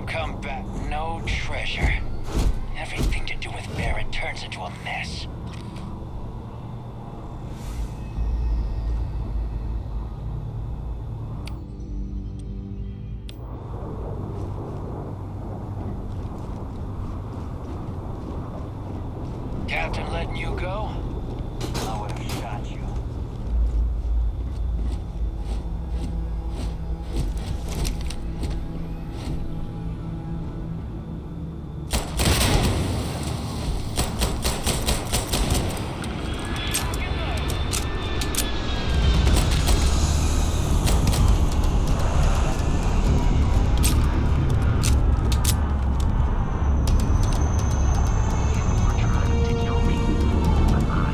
don't come back. No treasure. Everything to do with Barrett turns into a mess. Captain letting you go? I would have shot you. You're trying to kill me, but I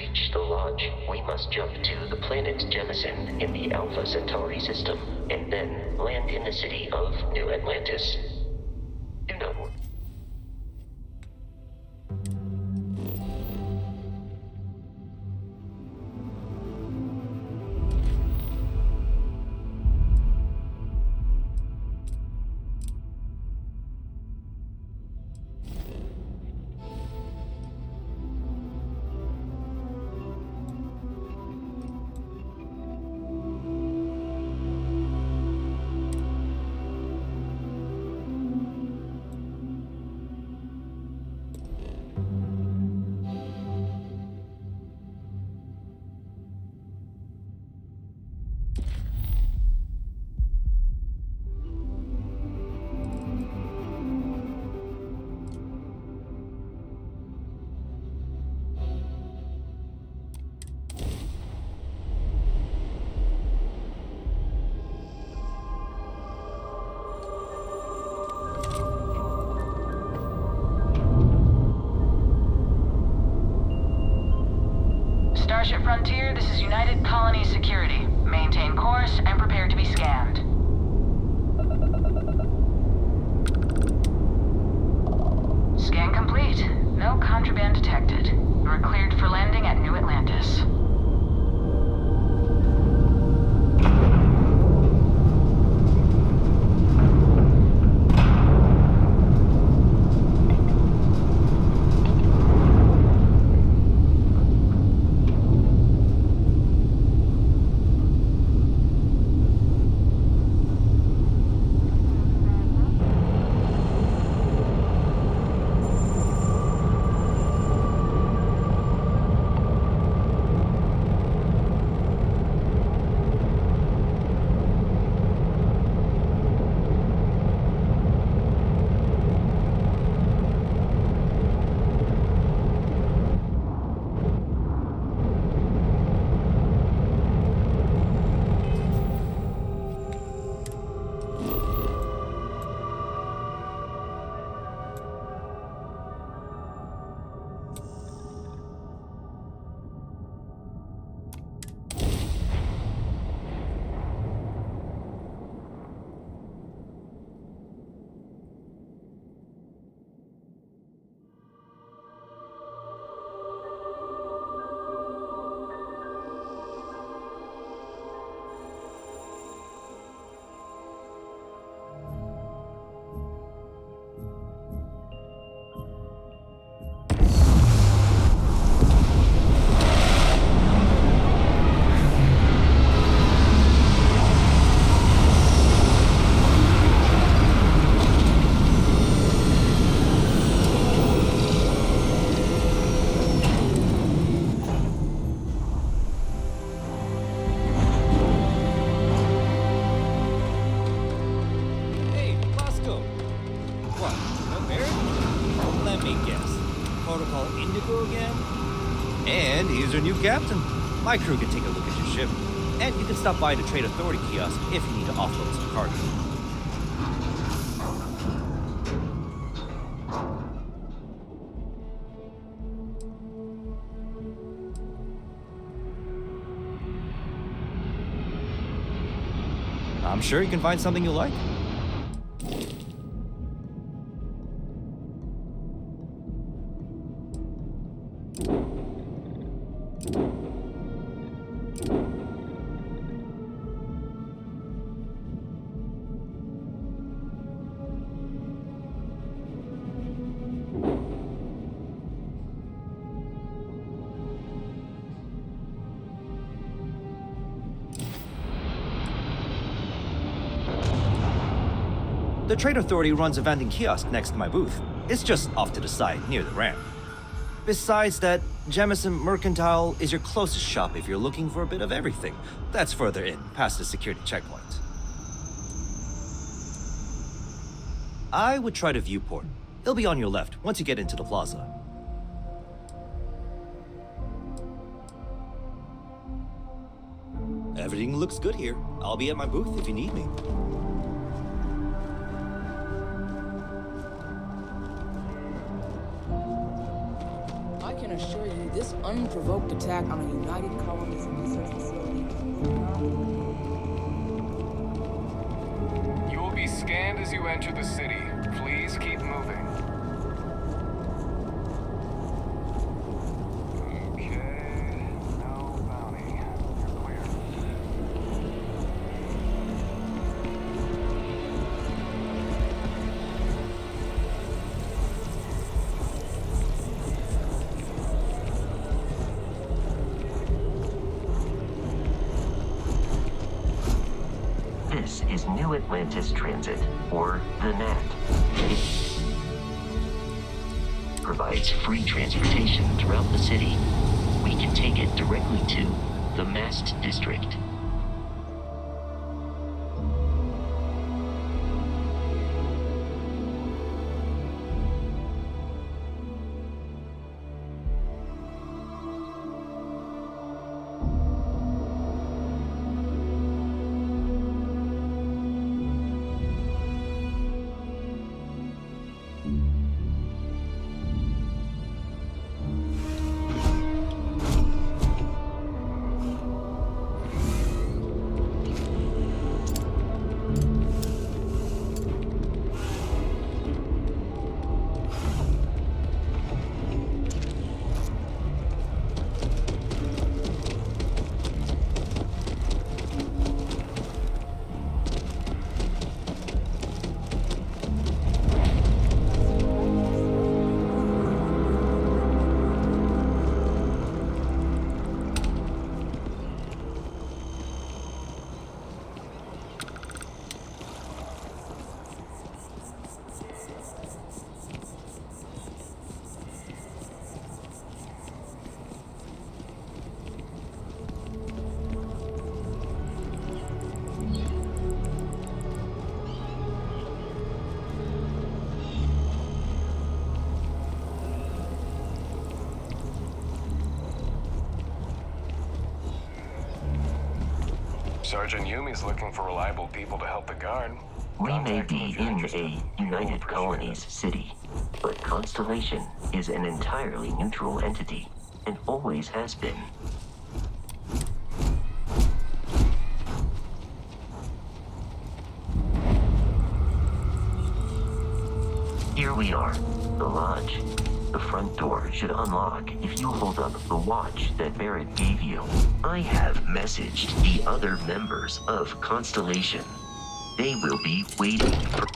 reach the lodge, we must jump to the planet Jemison in the Alpha Centauri system, and then land in the city of New Atlantis. Do not worry. Starship Frontier, this is United Colony Security. Maintain course and prepare to be scanned. Scan complete. No contraband detected. You are cleared for landing at New Atlantis. Captain, my crew can take a look at your ship, and you can stop by the Trade Authority kiosk if you need to offload some cargo. I'm sure you can find something you like. The Trade Authority runs a vending kiosk next to my booth. It's just off to the side, near the ramp. Besides that, Jemison Mercantile is your closest shop if you're looking for a bit of everything. That's further in, past the security checkpoint. I would try the viewport. It'll be on your left once you get into the plaza. Everything looks good here. I'll be at my booth if you need me. I can assure you this unprovoked attack on a United Colonies research facility. You will be scanned as you enter the city. Please keep moving. Okay, no bounty. You're clear. This is New Atlantis Transit, or the NAT. It provides free transportation throughout the city. We can take it directly to the Mast District. Sergeant Yumi's looking for reliable people to help the guard. We may Contact them be if you're in interested. a We'll United appreciate Colonies it. city, but Constellation is an entirely neutral entity, and always has been. Here we are, the lodge. The front door should unlock if you hold up the watch that Barrett gave you. I have messaged the other members of Constellation. They will be waiting for...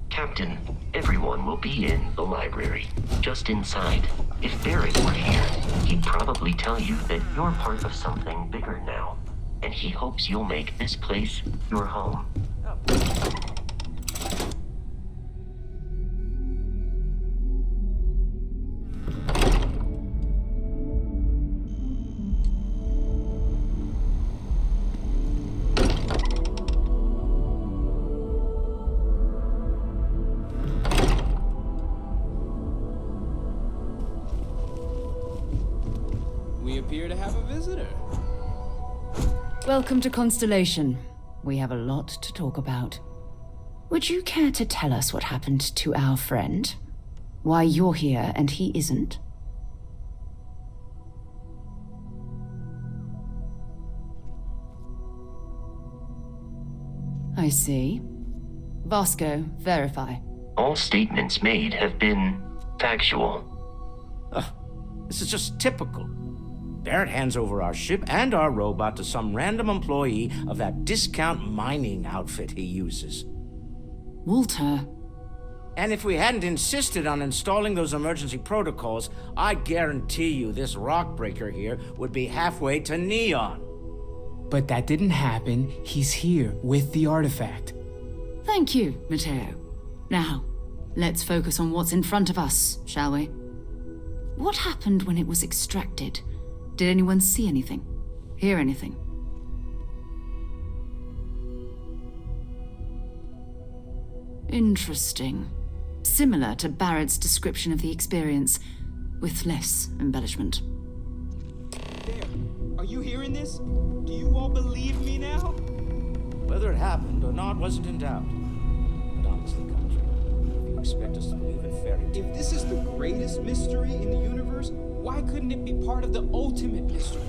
Captain, everyone will be in the library, just inside. If Barrett were here, he'd probably tell you that you're part of something bigger now, and he hopes you'll make this place your home. We appear to have a visitor. Welcome to Constellation. We have a lot to talk about. Would you care to tell us what happened to our friend? Why you're here and he isn't? I see. Vasco, verify. All statements made have been factual. This is just typical. Barrett hands over our ship and our robot to some random employee of that discount mining outfit he uses. Walter. And if we hadn't insisted on installing those emergency protocols, I guarantee you this rock breaker here would be halfway to Neon. But that didn't happen. He's here with the artifact. Thank you, Matteo. Now, let's focus on what's in front of us, shall we? What happened when it was extracted? Did anyone see anything? Hear anything? Interesting. Similar to Barrett's description of the experience, with less embellishment. There. Are you hearing this? Do you all believe me now? Whether it happened or not wasn't in doubt. expect us to believe in fairy tales? If this is the greatest mystery in the universe, why couldn't it be part of the ultimate mystery?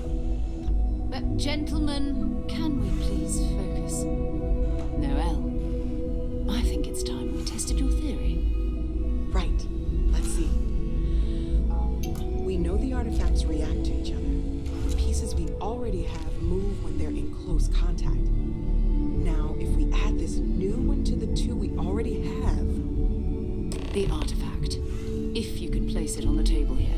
But gentlemen, can we please focus? Noel, I think it's time we tested your theory. Right. Let's see. We know the artifacts react to each other. The pieces we already have move when they're in close contact. Now, if we add this new one to the two we already have... The artifact. If you could place it on the table here.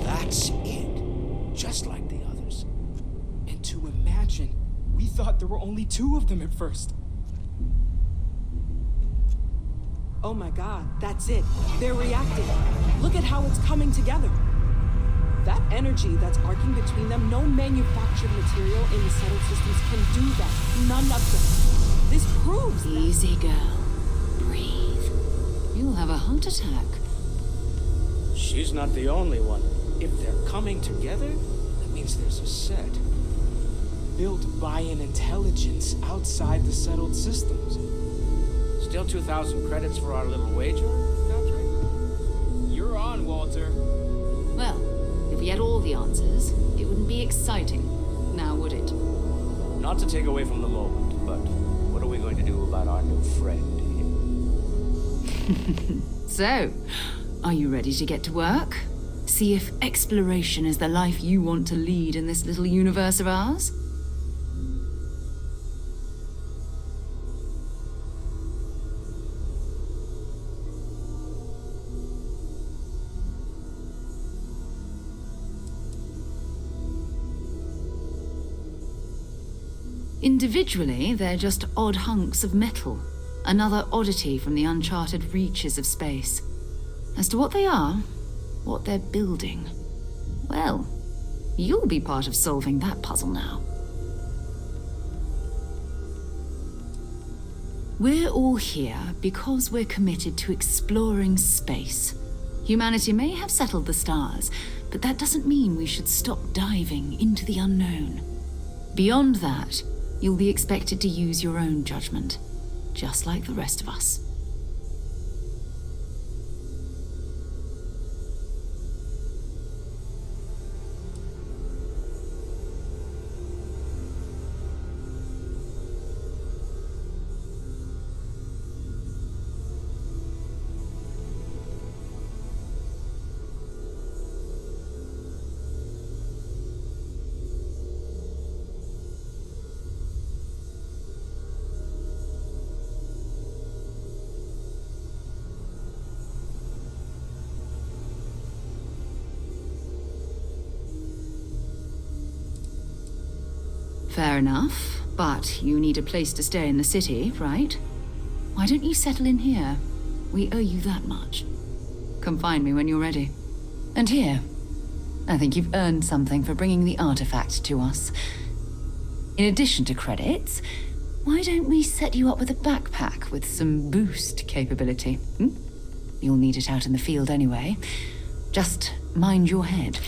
That's it. Just like the others. And to imagine, we thought there were only 2 of them at first. Oh my god, that's it. They're reacting. Look at how it's coming together. That energy that's arcing between them, no manufactured material in the settled systems can do that. None of them. This proves that. Easy, girl. Breathe. You'll have a heart attack. She's not the only one. If they're coming together, that means there's a set. Built by an intelligence outside the settled systems. Still 2,000 credits for our little wager, Patrick? You're on, Walter. Well, if we had all the answers, it wouldn't be exciting. Now, would it? Not to take away from the moment, but what are we going to do about our new friend here? So, are you ready to get to work? See if exploration is the life you want to lead in this little universe of ours? Individually, they're just odd hunks of metal, another oddity from the uncharted reaches of space. As to what they are, what they're building, well, you'll be part of solving that puzzle now. We're all here because we're committed to exploring space. Humanity may have settled the stars, but that doesn't mean we should stop diving into the unknown. Beyond that, you'll be expected to use your own judgment, just like the rest of us. Fair enough, but you need a place to stay in the city, right? Why don't you settle in here? We owe you that much. Come find me when you're ready. And here, I think you've earned something for bringing the artifact to us. In addition to credits, why don't we set you up with a backpack with some boost capability? You'll need it out in the field anyway. Just mind your head.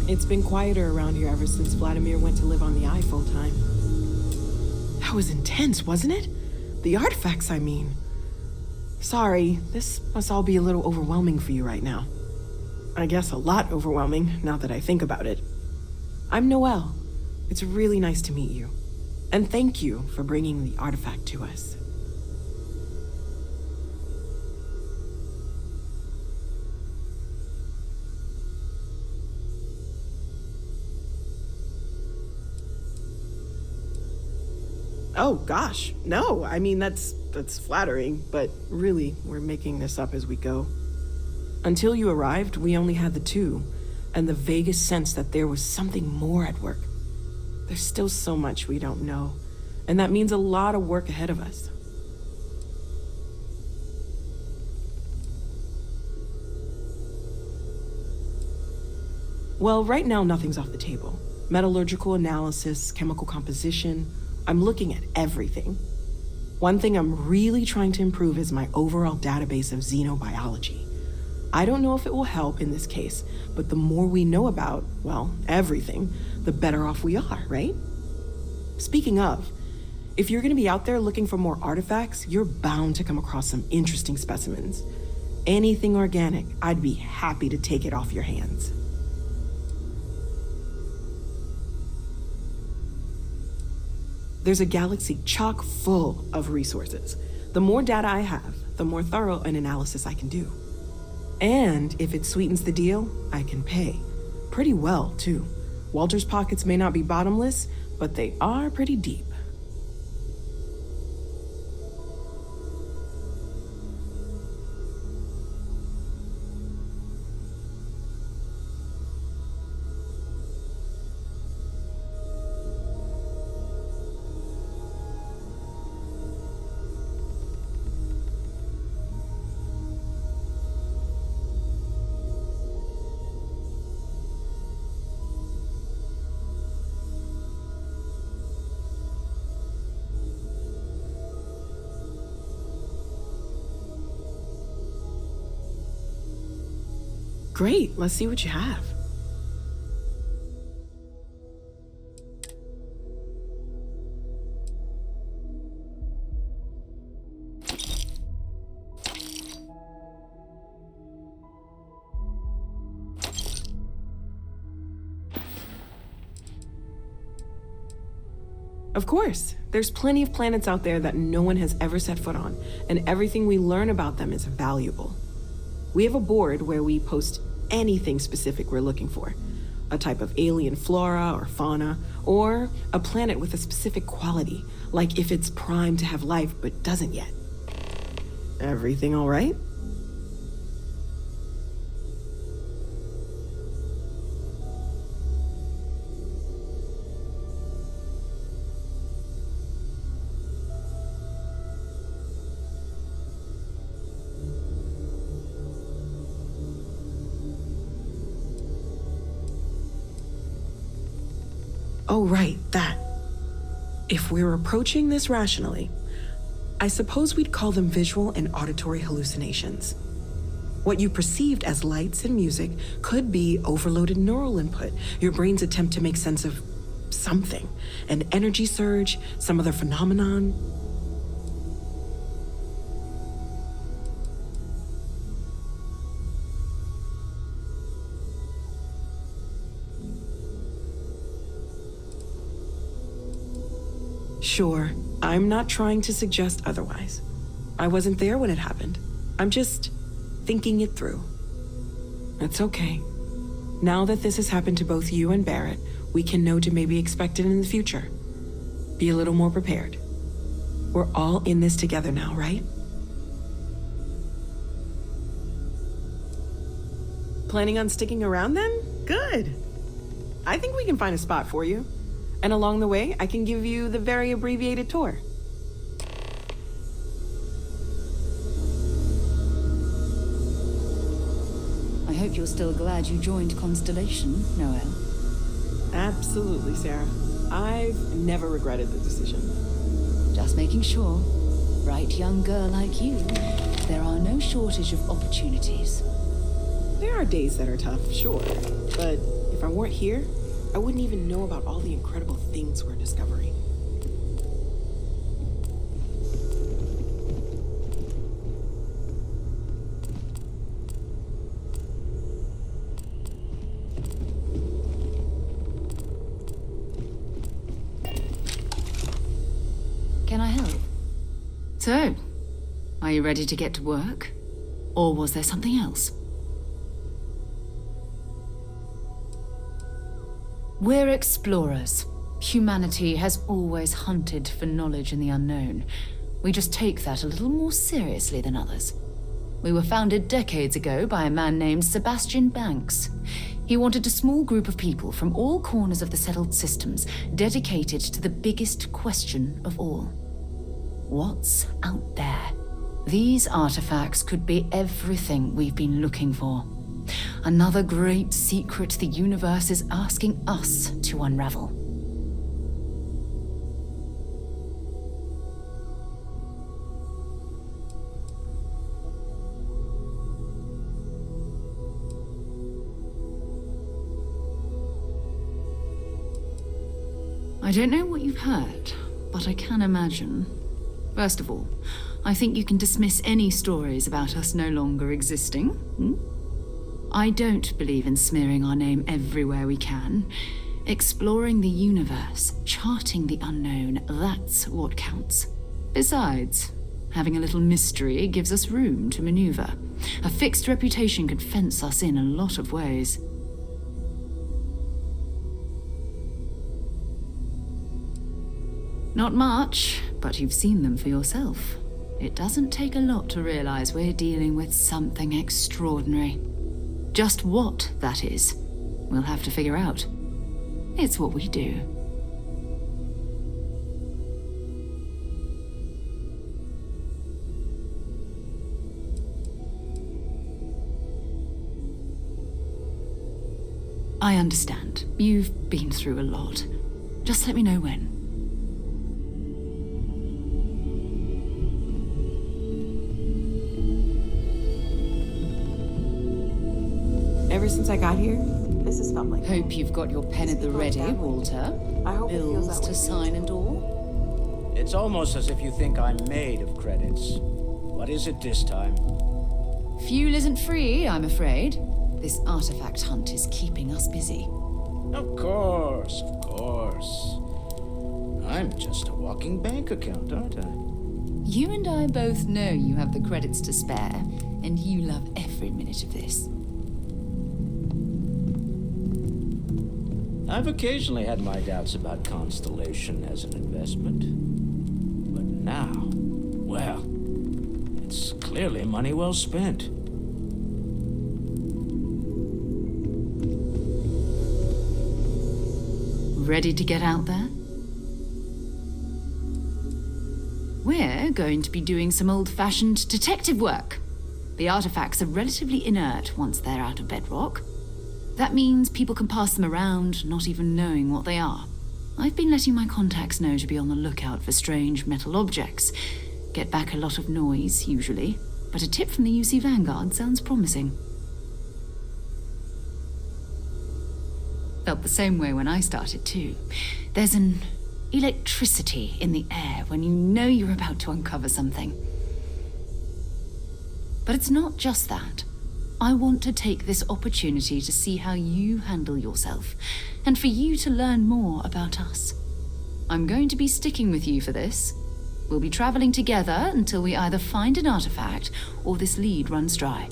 It's been quieter around here ever since Vladimir went to live on the Eye full time. That was intense, wasn't it? The artifacts, I mean. Sorry, this must all be a little overwhelming for you right now. I guess a lot overwhelming, now that I think about it. I'm Noelle. It's really nice to meet you. And thank you for bringing the artifact to us. Oh gosh, no, I mean that's flattering, but really, we're making this up as we go. Until you arrived, we only had the two, and the vaguest sense that there was something more at work. There's still so much we don't know, and that means a lot of work ahead of us. Well, right now nothing's off the table. Metallurgical analysis, chemical composition, I'm looking at everything. One thing I'm really trying to improve is my overall database of xenobiology. I don't know if it will help in this case, but the more we know about, well, everything, the better off we are, right? Speaking of, if you're gonna be out there looking for more artifacts, you're bound to come across some interesting specimens. Anything organic, I'd be happy to take it off your hands. There's a galaxy chock full of resources. The more data I have, the more thorough an analysis I can do. And if it sweetens the deal, I can pay. Pretty well, too. Walter's pockets may not be bottomless, but they are pretty deep. Great, let's see what you have. Of course, there's plenty of planets out there that no one has ever set foot on, and everything we learn about them is valuable. We have a board where we post anything specific we're looking for. A type of alien flora or fauna, or a planet with a specific quality, like if it's primed to have life but doesn't yet. Everything all right? Oh, right, that. If we're approaching this rationally, I suppose we'd call them visual and auditory hallucinations. What you perceived as lights and music could be overloaded neural input, your brain's attempt to make sense of something, an energy surge, some other phenomenon. Sure, I'm not trying to suggest otherwise. I wasn't there when it happened. I'm just thinking it through. It's okay. Now that this has happened to both you and Barrett, we can know to maybe expect it in the future. Be a little more prepared. We're all in this together now, right? Planning on sticking around then? Good. I think we can find a spot for you. And along the way, I can give you the very abbreviated tour. I hope you're still glad you joined Constellation, Noelle. Absolutely, Sarah. I've never regretted the decision. Just making sure. Bright young girl like you, there are no shortage of opportunities. There are days that are tough, sure. But If I weren't here, I wouldn't even know about all the incredible things we're discovering. Can I help? So, are you ready to get to work? Or was there something else? We're explorers. Humanity has always hunted for knowledge in the unknown. We just take that a little more seriously than others. We were founded decades ago by a man named Sebastian Banks. He wanted a small group of people from all corners of the settled systems dedicated to the biggest question of all. What's out there? These artifacts could be everything we've been looking for. Another great secret the universe is asking us to unravel. I don't know what you've heard, but I can imagine. First of all, I think you can dismiss any stories about us no longer existing. I don't believe in smearing our name everywhere we can. Exploring the universe, charting the unknown, that's what counts. Besides, having a little mystery gives us room to maneuver. A fixed reputation could fence us in a lot of ways. Not much, but you've seen them for yourself. It doesn't take a lot to realize we're dealing with something extraordinary. Just what that is, we'll have to figure out. It's what we do. I understand. You've been through a lot. Just let me know when. Ever since I got here, this has felt like home. Hope you've got your pen at the ready, Walter. I hope it feels Bills that to way. sign and all. It's almost as if you think I'm made of credits. What is it this time? Fuel isn't free, I'm afraid. This artifact hunt is keeping us busy. Of course, of course. I'm just a walking bank account, aren't I? You and I both know you have the credits to spare, and you love every minute of this. I've occasionally had my doubts about Constellation as an investment. But now, well, it's clearly money well spent. Ready to get out there? We're going to be doing some old-fashioned detective work. The artifacts are relatively inert once they're out of bedrock. That means people can pass them around, not even knowing what they are. I've been letting my contacts know to be on the lookout for strange metal objects. Get back a lot of noise, usually, but a tip from the UC Vanguard sounds promising. Felt the same way when I started, too. There's an electricity in the air when you know you're about to uncover something. But it's not just that. I want to take this opportunity to see how you handle yourself, and for you to learn more about us. I'm going to be sticking with you for this. We'll be traveling together until we either find an artifact or this lead runs dry.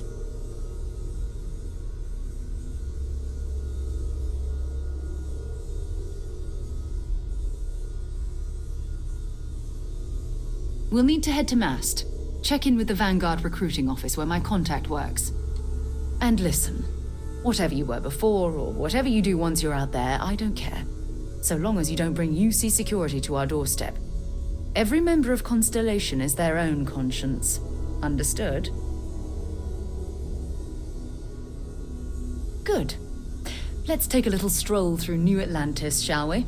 We'll need to head to Mast. Check in with the Vanguard recruiting office where my contact works. And listen, whatever you were before, or whatever you do once you're out there, I don't care. So long as you don't bring UC security to our doorstep. Every member of Constellation is their own conscience. Understood? Good. Let's take a little stroll through New Atlantis, shall we?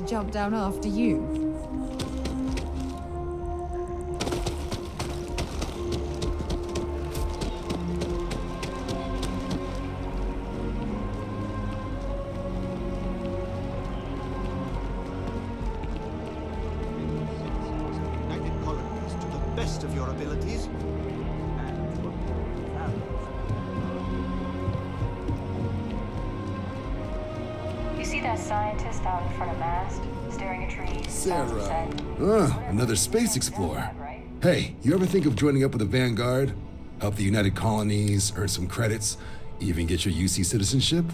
jump down after you. United colonies to the best of your abilities. You see that scientist out in front of mast, staring at trees? Sarah. Another space explorer. Hey, you ever think of joining up with the Vanguard? Help the United Colonies, earn some credits, even get your UC citizenship?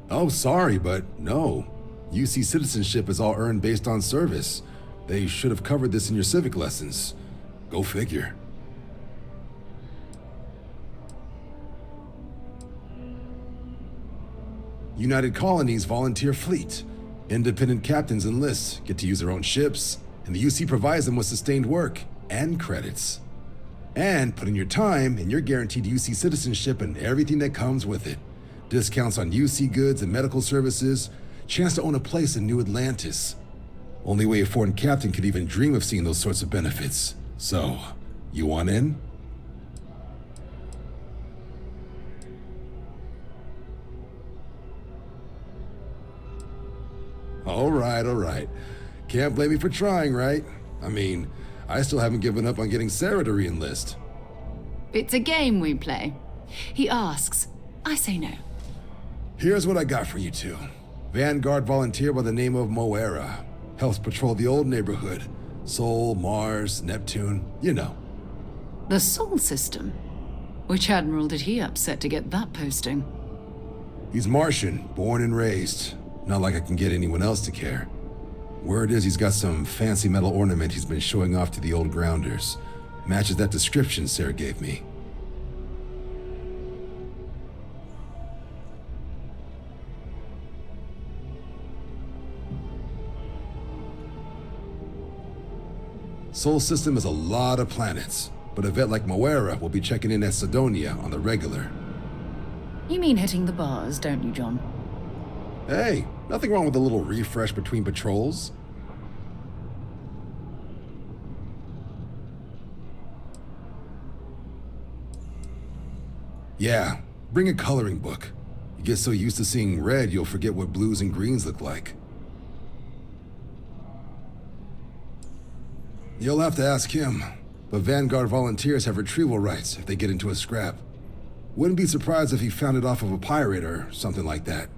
Oh, sorry, but no. UC citizenship is all earned based on service. They should have covered this in your civic lessons. Go figure. United Colonies Volunteer Fleet. Independent captains enlist, get to use their own ships, and the UC provides them with sustained work and credits. And put in your time, and you're guaranteed UC citizenship and everything that comes with it. Discounts on UC goods and medical services, chance to own a place in New Atlantis. Only way a foreign captain could even dream of seeing those sorts of benefits. So, you want in? All right. Can't blame me for trying, right? I mean, I still haven't given up on getting Sarah to re-enlist. It's a game we play. He asks, I say no. Here's what I got for you two. Vanguard volunteer by the name of Moira. Helps patrol the old neighborhood. Sol, Mars, Neptune, you know. The Sol system? Which admiral did he upset to get that posting? He's Martian, born and raised. Not like I can get anyone else to care. Word is he's got some fancy metal ornament he's been showing off to the old grounders. Matches that description Sarah gave me. Sol system is a lot of planets, but a vet like Moira will be checking in at Sidonia on the regular. You mean hitting the bars, don't you, John? Hey, nothing wrong with a little refresh between patrols. Yeah, bring a coloring book. You get so used to seeing red, you'll forget what blues and greens look like. You'll have to ask him, but Vanguard volunteers have retrieval rights if they get into a scrap. Wouldn't be surprised if he found it off of a pirate or something like that.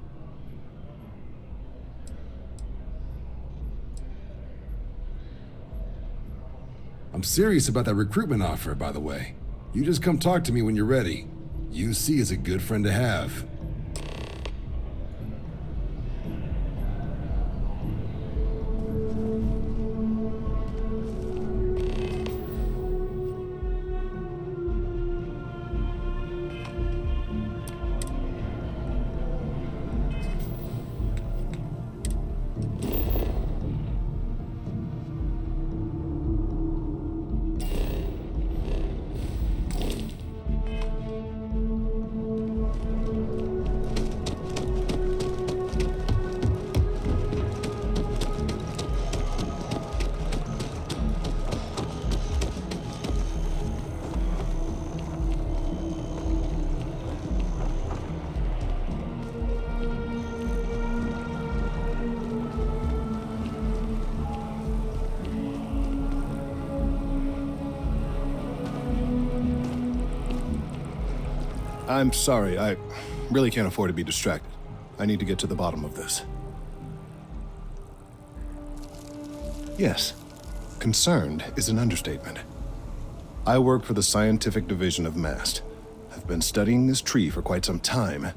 I'm serious about that recruitment offer, by the way. You just come talk to me when you're ready. UC is a good friend to have. I'm sorry, I really can't afford to be distracted. I need to get to the bottom of this. Yes, concerned is an understatement. I work for the scientific division of MAST. I've been studying this tree for quite some time,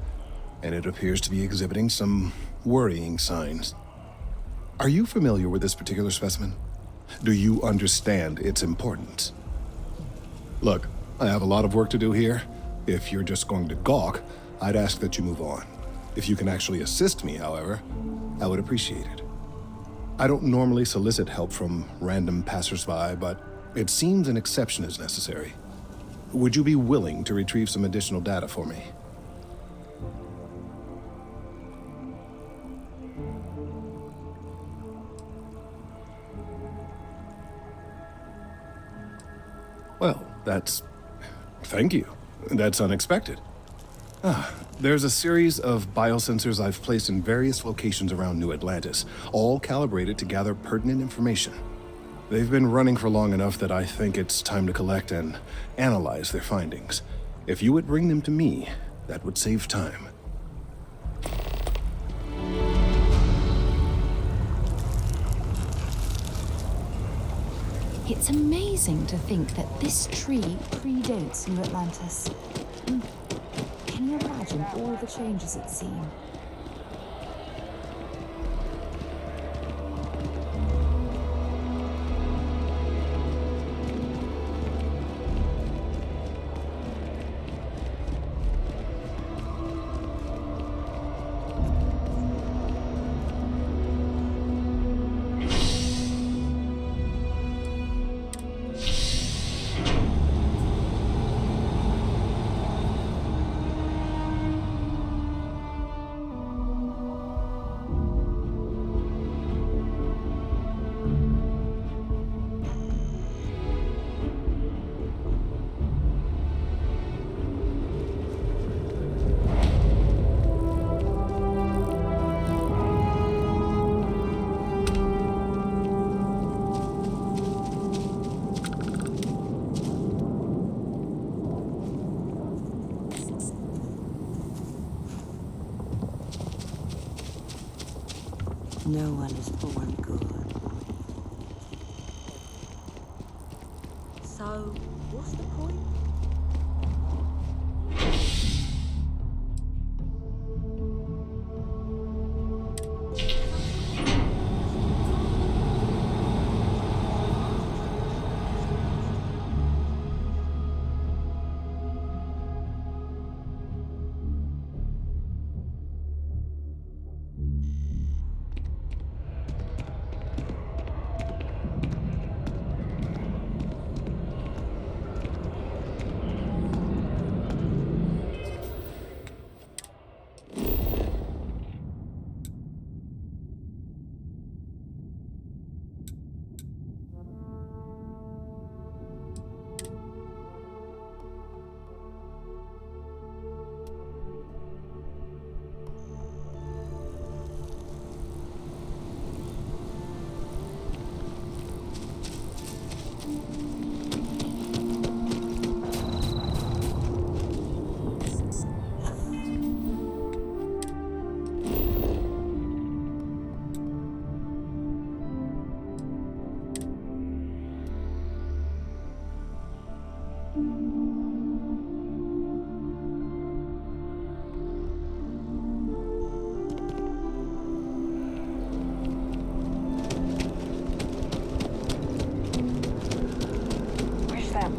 and it appears to be exhibiting some worrying signs. Are you familiar with this particular specimen? Do you understand its importance? Look, I have a lot of work to do here. If you're just going to gawk, I'd ask that you move on. If you can actually assist me, however, I would appreciate it. I don't normally solicit help from random passersby, but it seems an exception is necessary. would you be willing to retrieve some additional data for me? Well, thank you. That's unexpected. There's a series of biosensors I've placed in various locations around New Atlantis, all calibrated to gather pertinent information. They've been running for long enough that I think it's time to collect and analyze their findings. If you would bring them to me, that would save time. It's amazing to think that this tree predates New Atlantis. Can you imagine all the changes it's seen? No one is born good. So, what's the point?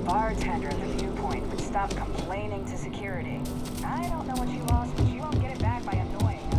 Bartender at the viewpoint would stop complaining to security. I don't know what she lost, but she won't get it back by annoying us.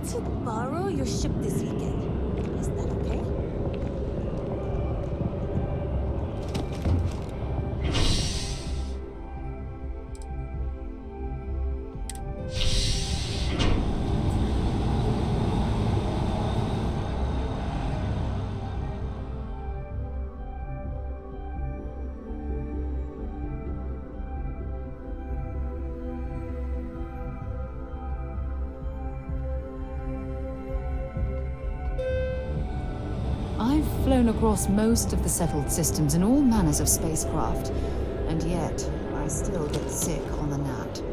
to borrow your ship this weekend. Is that okay? I've flown across most of the settled systems in all manners of spacecraft, and yet I still get sick on the gnat.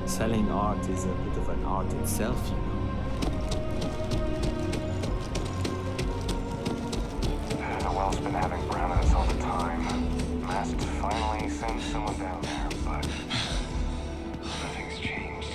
Selling art is a bit of an art itself, you know. The well's been having brownouts all the time. Mast finally sent someone down there, but nothing's changed.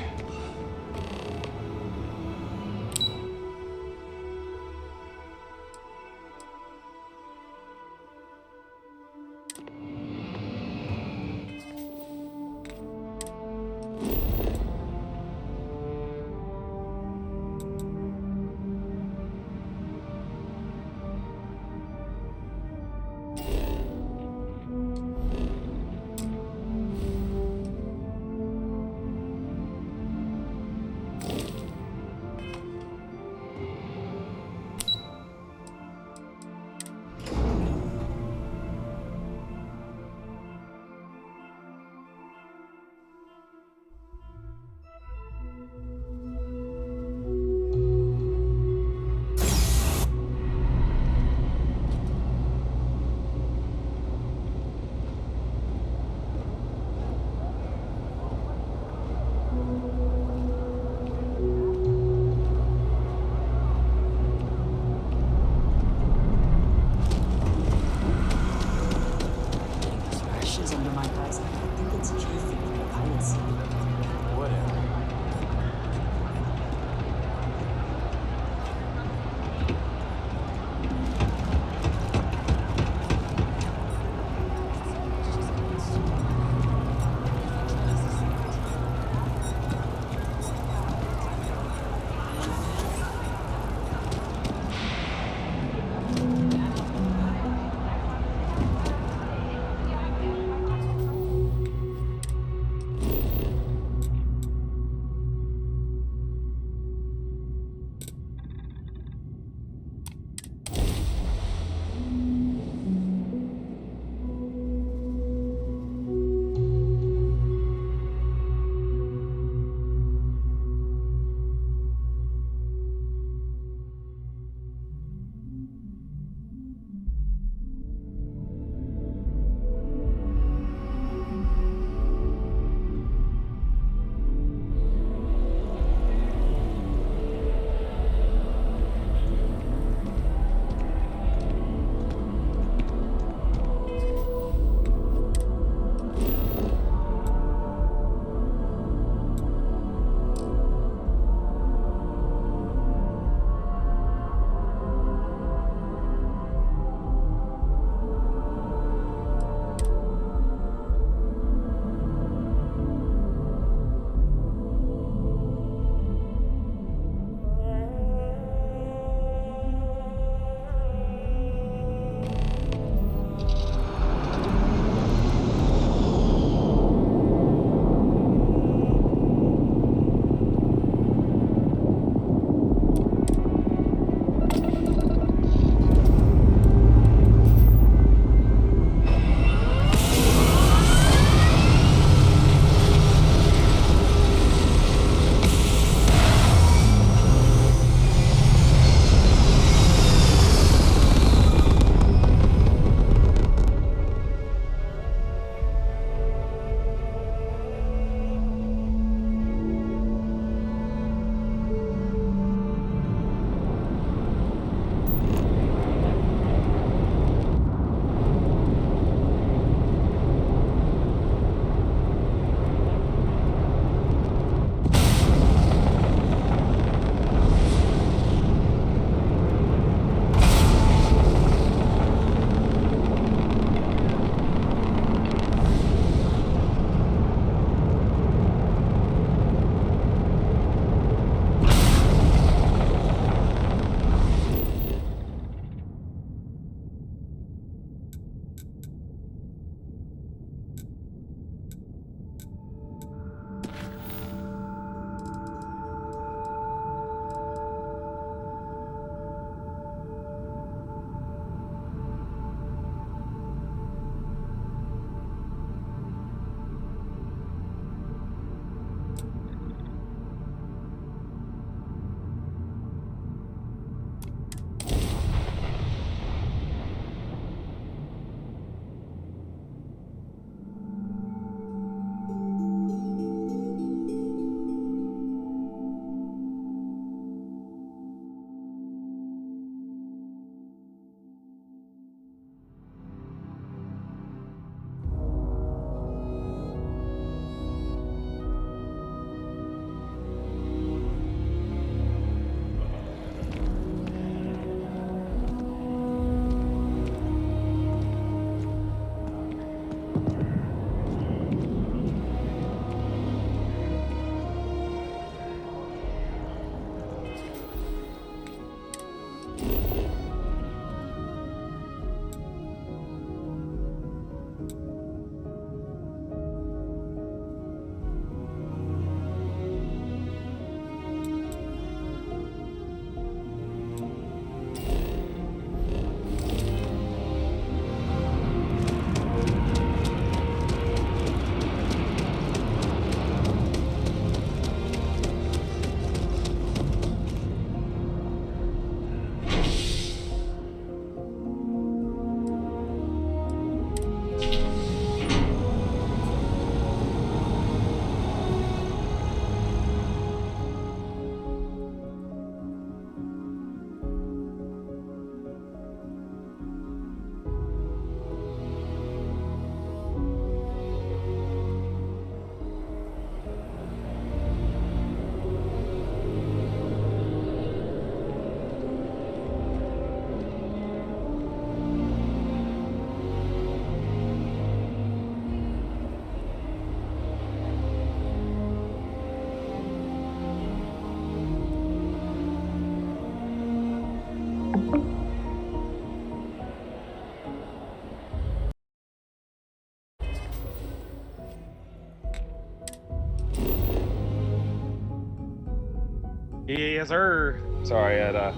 Yes, sir. Sorry, I had to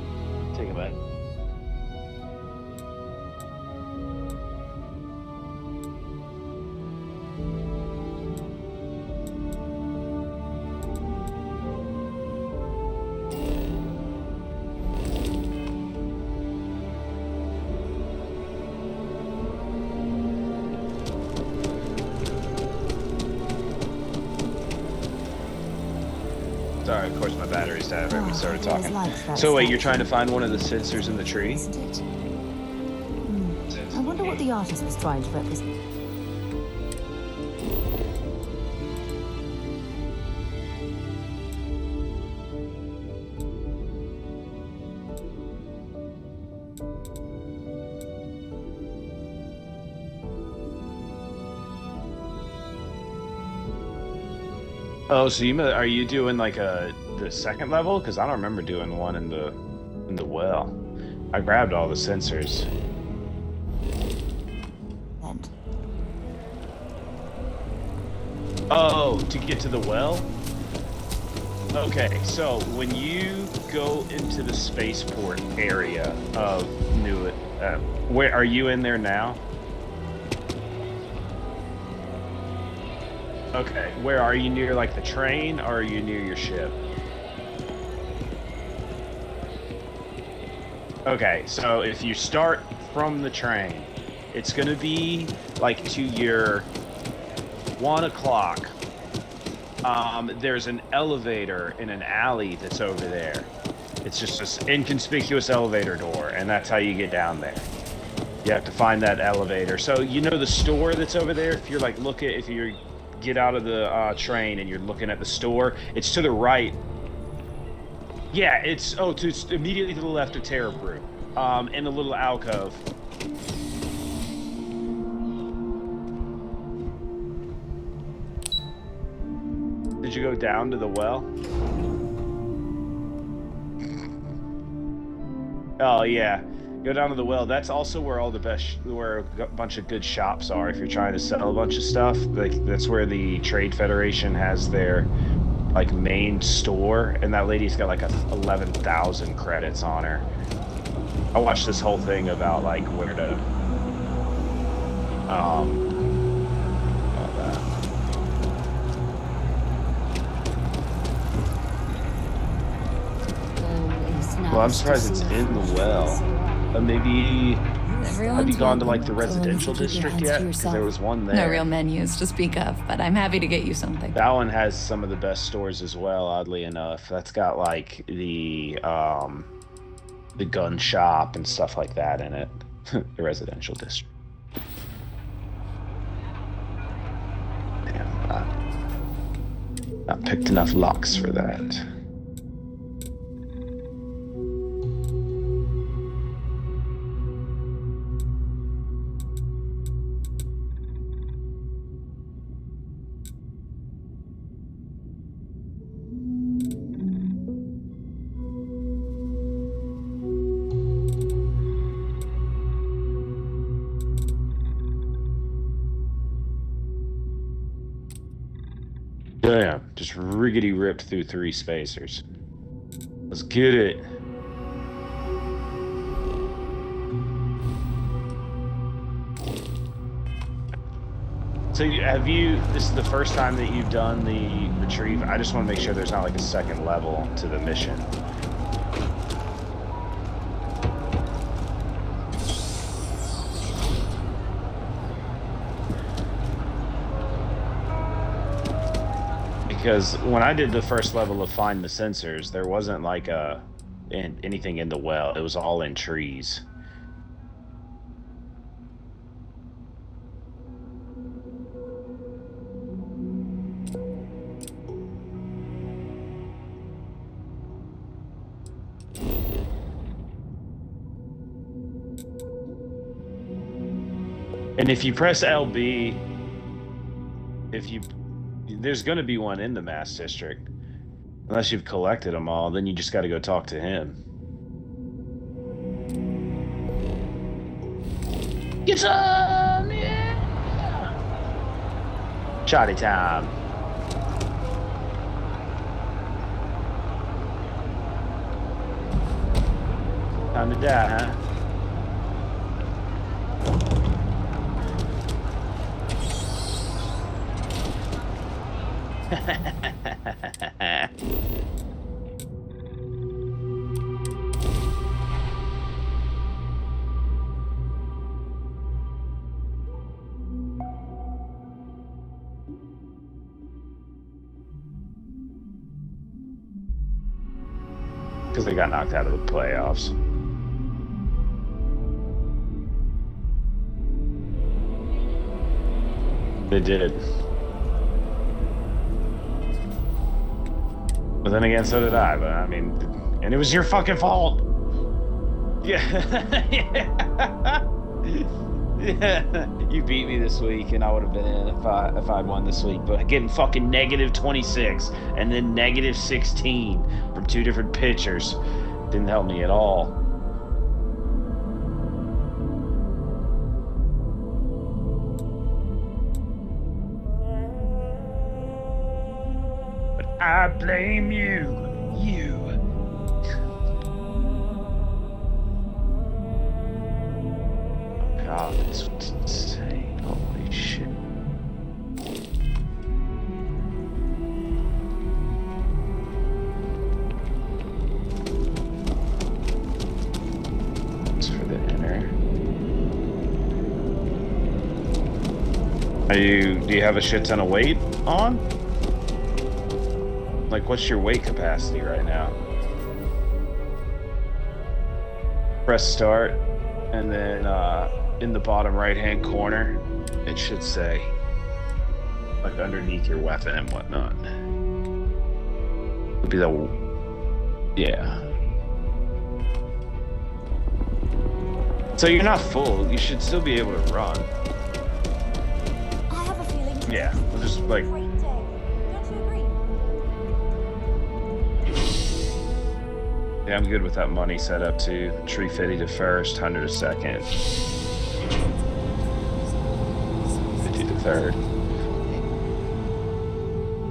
take a minute. Sorry, of course my battery's died right when we started talking. So wait, you're trying to find one of the sensors in the tree? I wonder what the artist was trying to represent. Oh, so are you doing like the second level? Because I don't remember doing one in the well. I grabbed all the sensors. Oh, to get to the well? Okay, so when you go into the spaceport area of where are you in there now? Okay, where are you, near like the train, or are you near your ship? Okay, so if you start from the train, it's gonna be like to your 1 o'clock. There's an elevator in an alley that's over there. It's just this inconspicuous elevator door, and that's how you get down there. You have to find that elevator. So you know the store that's over there? If you're like if you get out of the train and you're looking at the store, it's to the right. Yeah, it's immediately to the left of Terror Brew, in a little alcove. Did you go down to the well? Oh yeah, go down to the well. That's also where where a bunch of good shops are. If you're trying to sell a bunch of stuff, that's where the Trade Federation has their like main store, and that lady's got like 11,000 credits on her. I watched this whole thing about like where to all that. Well, I'm surprised it's in the well. Maybe have you gone to like the residential district yet? Because there was one there. No real menus to speak of, but I'm happy to get you something. That one has some of the best stores as well, oddly enough. That's got like the gun shop and stuff like that in it. The residential district. Damn, not picked enough locks for that. Damn, just riggedy ripped through 3 spacers. Let's get it. So this is the first time that you've done the retrieve? I just want to make sure there's not like a second level to the mission. Because when I did the first level of Find the Sensors, there wasn't like anything in the well. It was all in trees. And if you press LB, there's going to be one in the Mass District. Unless you've collected them all, then you just got to go talk to him. get some, yeah. Shotty time. Time to die, huh? Because they got knocked out of the playoffs. They did. But then again, so did I. But I mean, and it was your fucking fault. Yeah. Yeah. You beat me this week, and I would have been in if I'd won this week. But getting fucking negative 26 and then negative 16 from two different pitchers didn't help me at all. But I blame you. God, this was insane. Holy shit. It's for the inner. Do you have a shit ton of weight on? Like, what's your weight capacity right now? Press start, and then in the bottom right-hand corner, it should say, like underneath your weapon and whatnot. Would be the, yeah. So you're not full. You should still be able to run. I have a feeling. Yeah, we'll just like. Great day. Don't you agree? Yeah, I'm good with that money setup too. 350 to first, 100 to second. 50 to third.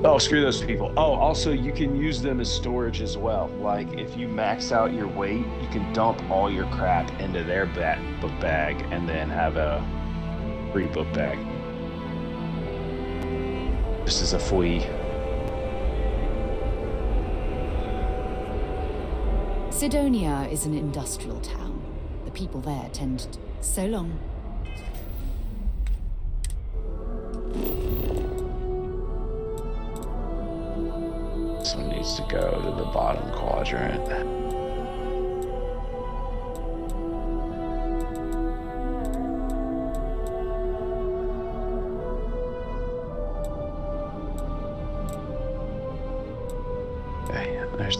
Oh, screw those people. Oh, also, you can use them as storage as well. Like, if you max out your weight, you can dump all your crap into their book bag and then have a free book bag. Just as a fee. Sidonia is an industrial town. The people there tend to... So long. This one needs to go to the bottom quadrant. Okay, there's...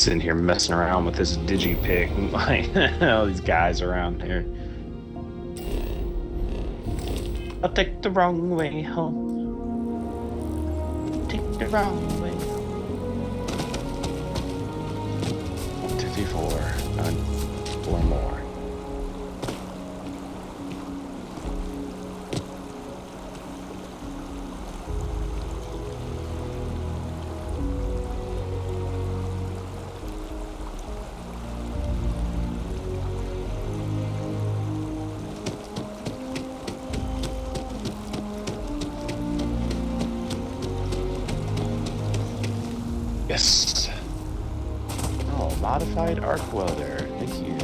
Sitting here messing around with this digipick and like all these guys around here. I'll take the wrong way home. Take the wrong way home. 1, 2, 3, 4. 4 more. Yes. Oh, modified arc welder. Thank you.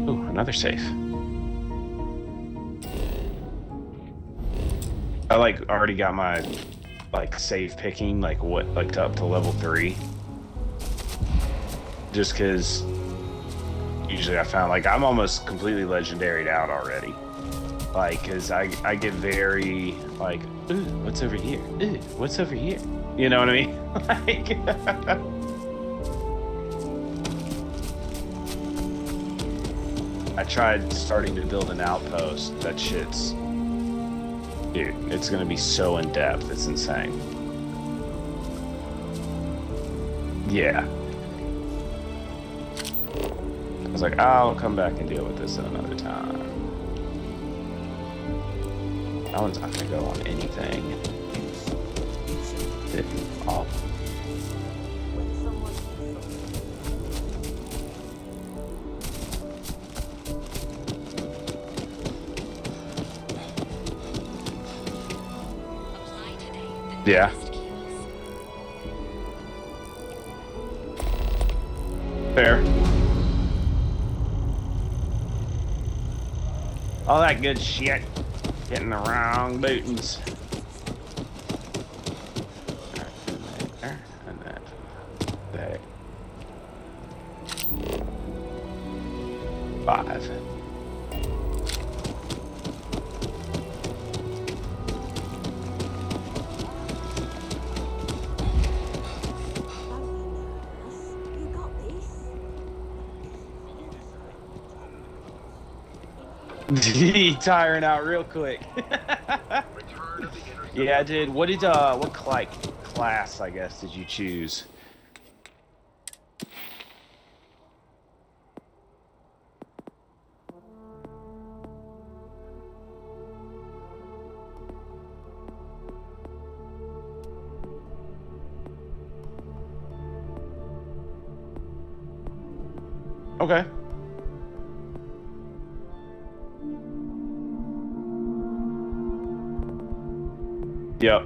Ooh, another safe. I like already got my like save picking like up to level 3. Just cause usually I found like I'm almost completely legendaried out already. Like, cause I get very like, ooh, what's over here? Ooh, what's over here? You know what I mean? Like, I tried starting to build an outpost. That shit's, dude, it's gonna be so in depth. It's insane. Yeah. I was like, I'll come back and deal with this at another time. That one's not gonna go on anything. Oh. Yeah. Fair. All that good shit. Getting the wrong buttons. There, and that. There. 5. Tiring out real quick. Yeah, I did. What did what class, I guess, did you choose? Okay. Yep.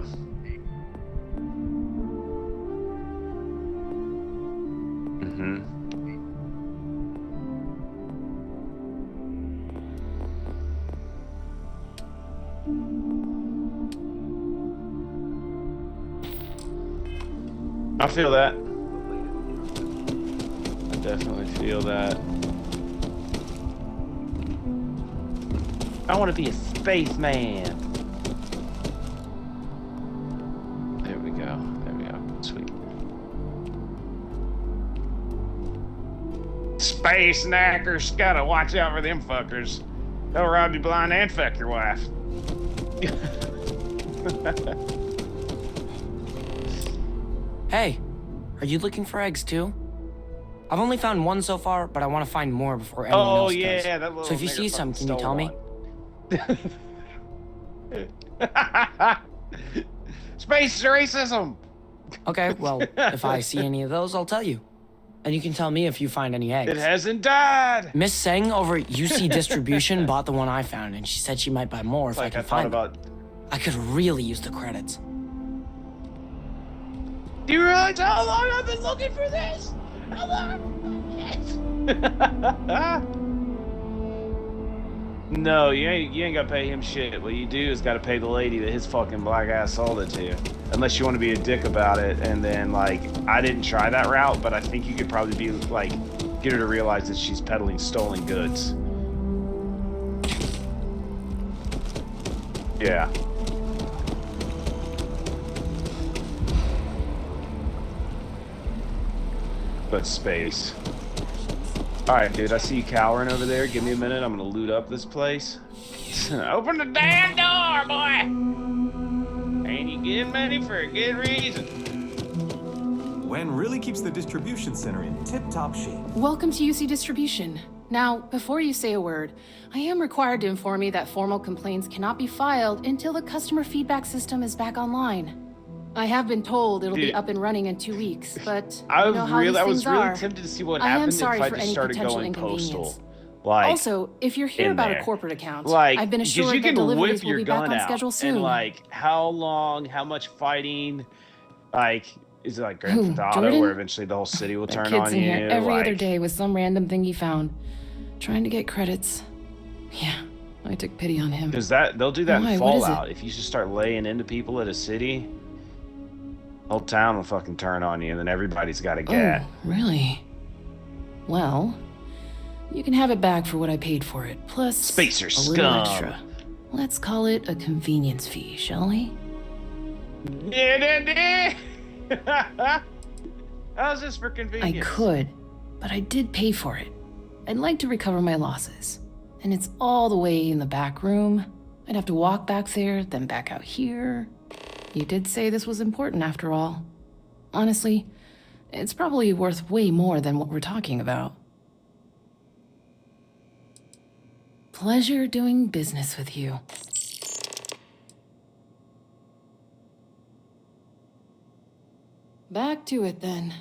Mm-hmm. I feel that. I definitely feel that. I want to be a spaceman. There we go. Sweet. Space knackers. Gotta watch out for them fuckers. They'll rob you blind and fuck your wife. Hey, are you looking for eggs too? I've only found one so far, but I want to find more before anyone else does. Yeah, that little So if you see some, can you tell me? Space racism. Okay, well, if I see any of those, I'll tell you. And you can tell me if you find any eggs. It hasn't died. Miss Seng over at UC Distribution bought the one I found, and she said she might buy more if I could find them. I could really use the credits. Do you realize how long I've been looking for this? How long? Yes. No, you ain't gotta pay him shit. What you do is gotta pay the lady that his fucking black ass sold it to. Unless you want to be a dick about it, and then like I didn't try that route, but I think you could probably be like get her to realize that she's peddling stolen goods. Yeah. but space. Alright, dude, I see you cowering over there. Give me a minute. I'm gonna loot up this place. Open the damn door, boy! And you get money for a good reason. Wen really keeps the distribution center in tip-top shape. Welcome to UC Distribution. Now, before you say a word, I am required to inform you that formal complaints cannot be filed until the customer feedback system is back online. I have been told it'll be up and running in 2 weeks, but I you know how these was things really are. tempted to see what I am happened sorry if I for just any started potential going inconvenience. postal. Like, Also, if you're here in about there. a corporate account, Like, I've been 'cause assured you that can deliveries whip will your be back gun on out, schedule soon. and like, how long, how much fighting, like, is it like Grand Who, Theft Auto, Jordan? where eventually the whole city will That turn kid's on in you? here every other like, day with some random thing he found, trying to get credits. Yeah, I took pity on him. Does that they'll do that Why? in What is it? Fallout? If you just start laying into people at a city, whole town will fucking turn on you, and then everybody's got a gat. Oh, really? Well, you can have it back for what I paid for it, plus Spacer a little scum. extra. Let's call it a convenience fee, shall we? How's this for I convenience? could, but I did pay for it. I'd like to recover my losses. And it's all the way in the back room. I'd have to walk back there, then back out here. You did say this was important after all. Honestly, it's probably worth way more than what we're talking about. Pleasure doing business with you. Back to it then.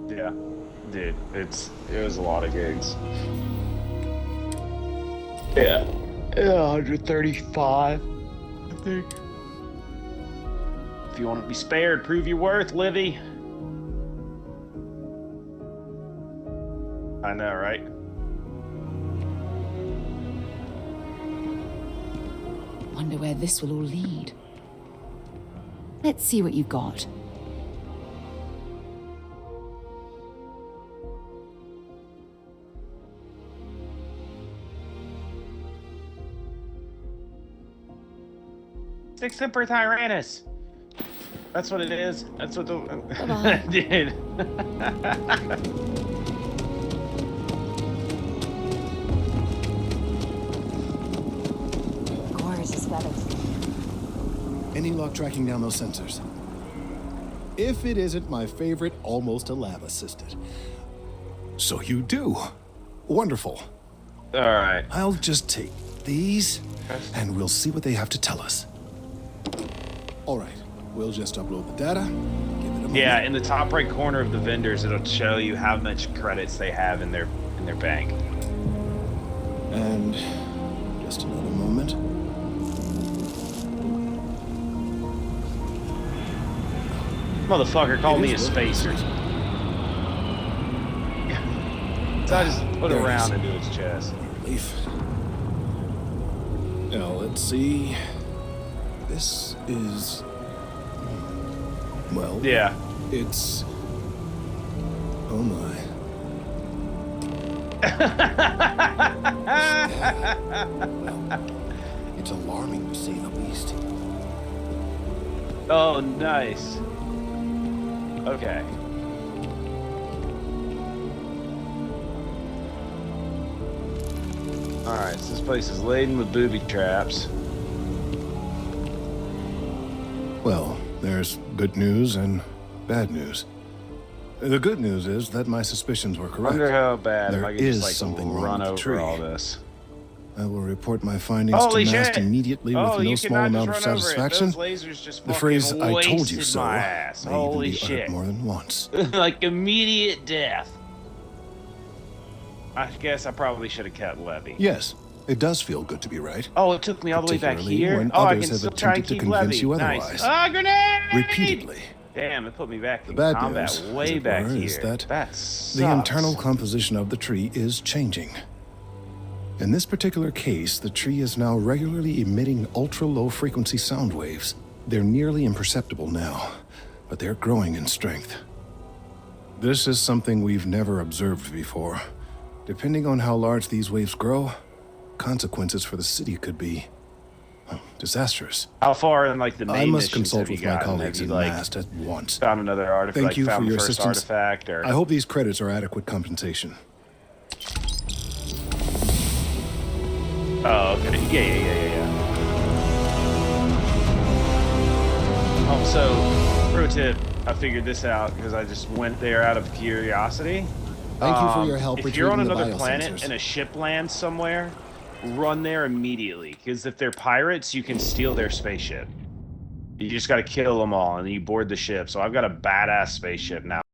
Yeah, dude, it was a lot of gigs. Yeah, 135, I think. If you want to be spared, prove your worth, Livy. I know, right? Wonder where this will all lead. Let's see what you've got. Six Emperor Tyrannus. That's what it is. That's what the Bye-bye. dude. Gorgeous feathers. Any luck tracking down those sensors? If it isn't my favorite almost a lab assistant. So you do. Wonderful. All right. I'll just take these, and we'll see what they have to tell us. All right. We'll just upload the data. Give it a moment. Yeah, in the top right corner of the vendors, it'll show you how much credits they have in their bank. And just another moment. Motherfucker called me a spacer. So I just put a There it round is. into his chest. Relief. Now let's see. This is. Well. Yeah. It's. Oh my. Well, it's alarming to say the least. Oh, nice. Okay. Alright, so this place is laden with booby traps. Well, there's good news and bad news. The good news is that my suspicions were correct. Wonder how bad There if I could is just like something wrong run with the over tree. all this. I will report my findings Holy to Mast shit! immediately with Oh, no you small cannot amount of just run over it. satisfaction. Those lasers just The fucking phrase "I told you wasted so" my ass. may Holy even be uttered shit. more than once. Like immediate death. I guess I probably should have kept Levy. Yes, it does feel good to be right. Oh, it took me all the way back Particularly here? when Oh, I others can have still try and attempted to keep convince Levy. you Nice. otherwise. Ah, grenade! Repeatedly. Damn, it put me back The in bad combat news, way as it back were, here. is that That sucks. the internal composition of the tree is changing. In this particular case, the tree is now regularly emitting ultra-low frequency sound waves. They're nearly imperceptible now, but they're growing in strength. This is something we've never observed before. Depending on how large these waves grow, consequences for the city could be disastrous. How far in like the main I must missions consult have you with my gotten? colleagues Have in you, like, Mast at once. found another artifact? Thank like, you for found your the first assistance. artifact, or I hope these credits are adequate compensation. Oh, okay. Yeah. Also, pro tip, I figured this out because I just went there out of curiosity. Thank you for your help If you're on retrieving the another planet biosensors. and a ship lands somewhere, run there immediately. Because if they're pirates, you can steal their spaceship. You just got to kill them all, and then you board the ship. So I've got a badass spaceship now.